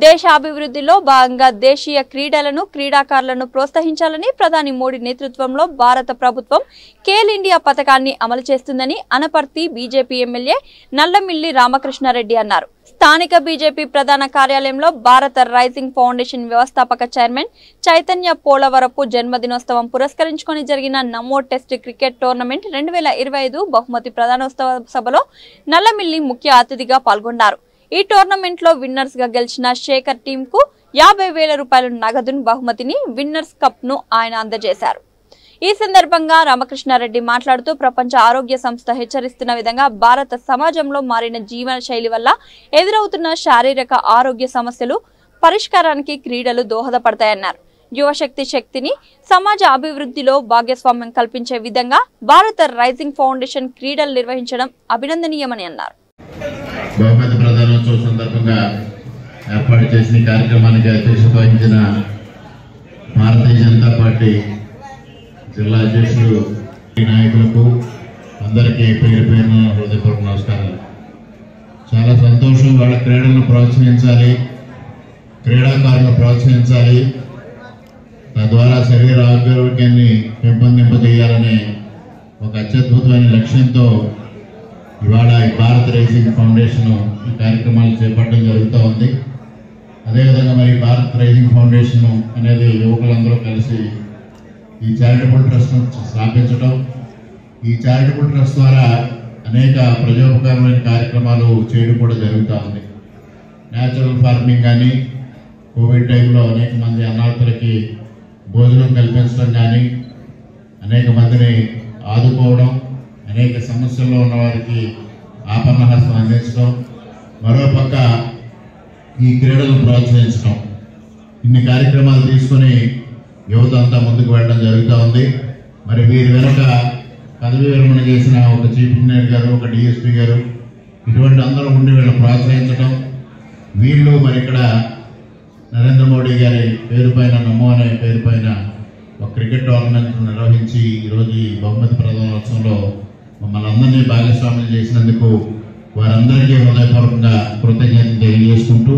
దేశాభివృద్ధిలో భాగంగా దేశీయ క్రీడలను క్రీడాకారులను ప్రోత్సహించాలని ప్రధాని మోడీ నేతృత్వంలో భారత ప్రభుత్వం ఖేల్ ఇండియా పథకాన్ని అమలు చేస్తుందని అనపర్తి బీజేపీ ఎమ్మెల్యే నల్లమిల్లి రామకృష్ణారెడ్డి అన్నారు. స్థానిక బీజేపీ ప్రధాన కార్యాలయంలో భారత రైజింగ్ ఫౌండేషన్ వ్యవస్థాపక చైర్మన్ చైతన్య పోలవరపు జన్మదినోత్సవం పురస్కరించుకొని జరిగిన నమో టెస్ట్ క్రికెట్ టోర్నమెంట్ 2025 బహుమతి ప్రదానోత్సవ సభలో నల్లమిల్లి ముఖ్య అతిథిగా పాల్గొన్నారు. ఈ టోర్నమెంట్ లో విన్నర్స్ గా గెలిచిన శేఖర్ టీం కు 50,000 రూపాయల నగదును బహుమతిని విన్నర్స్ కప్ ను ఆయన అందజేశారు. ఈ సందర్భంగా రామకృష్ణారెడ్డి మాట్లాడుతూ ప్రపంచ ఆరోగ్య సంస్థ హెచ్చరిస్తున్న విధంగా భారత సమాజంలో మారిన జీవన శైలి వల్ల ఎదురవుతున్న శారీరక ఆరోగ్య సమస్యలు పరిష్కారానికి క్రీడలు దోహదపడతాయన్నారు. యువశక్తి శక్తిని సమాజ అభివృద్ధిలో భాగస్వామ్యం కల్పించే విధంగా భారత రైజింగ్ ఫౌండేషన్ క్రీడలు నిర్వహించడం అభినందనీయమని అన్నారు. బహుమతి ప్రదానోత్సవం సందర్భంగా ఏర్పాటు చేసిన కార్యక్రమానికి అధ్యక్షత వహించిన భారతీయ జనతా పార్టీ జిల్లా అధ్యక్షులు నాయకులకు అందరికీ పేరు పేరున హృదయపూర్వక నమస్కారాలు. చాలా సంతోషం. వాళ్ళ క్రీడలను ప్రోత్సహించాలి, క్రీడాకారులను ప్రోత్సహించాలి, తద్వారా శరీర ఆరోగ్యాన్ని పెంపొందింపజేయాలనే ఒక అత్యద్భుతమైన లక్ష్యంతో ఇవాళ ఈ భారత్ రైజింగ్ ఫౌండేషన్ ఈ కార్యక్రమాలు చేపట్టడం జరుగుతూ ఉంది. అదేవిధంగా మరి భారత్ రైజింగ్ ఫౌండేషన్ అనేది యువకులందరూ కలిసి ఈ చారిటబుల్ ట్రస్ట్ను స్థాపించడం, ఈ చారిటబుల్ ట్రస్ట్ ద్వారా అనేక ప్రజోపకారమైన కార్యక్రమాలు చేయడం కూడా జరుగుతూ ఉంది. న్యాచురల్ ఫార్మింగ్ కానీ, కోవిడ్ టైంలో అనేక మంది అనాథులకి భోజనం కల్పించడం కానీ, అనేక మందిని ఆదుకోవడం, అనేక సమస్యల్లో ఉన్న వారికి ఆపన్నహస్తం అందించడం, మరోపక్క ఈ క్రీడలను ప్రోత్సహించడం, ఇన్ని కార్యక్రమాలు తీసుకుని యువత అంతా ముందుకు వెళ్ళడం జరుగుతూ ఉంది. మరి వీరి వెనుక పదవి విరమణ చేసిన ఒక చీఫ్ ఇంజనీర్ గారు, ఒక డిఎస్పీ గారు, ఇటువంటి అందరూ ఉండి వీళ్ళని ప్రోత్సహించడం, వీళ్ళు మరి ఇక్కడ నరేంద్ర మోడీ గారి పేరు పైన నమో అనే పేరు పైన ఒక క్రికెట్ టోర్నమెంట్ నిర్వహించి ఈరోజు ఈ బహుమతి ప్రదానోత్సవంలో మమ్మల్ని అందరినీ భాగస్వామ్యం చేసినందుకు వారందరికీ హృదయపూర్వకంగా కృతజ్ఞతలు తెలియజేసుకుంటూ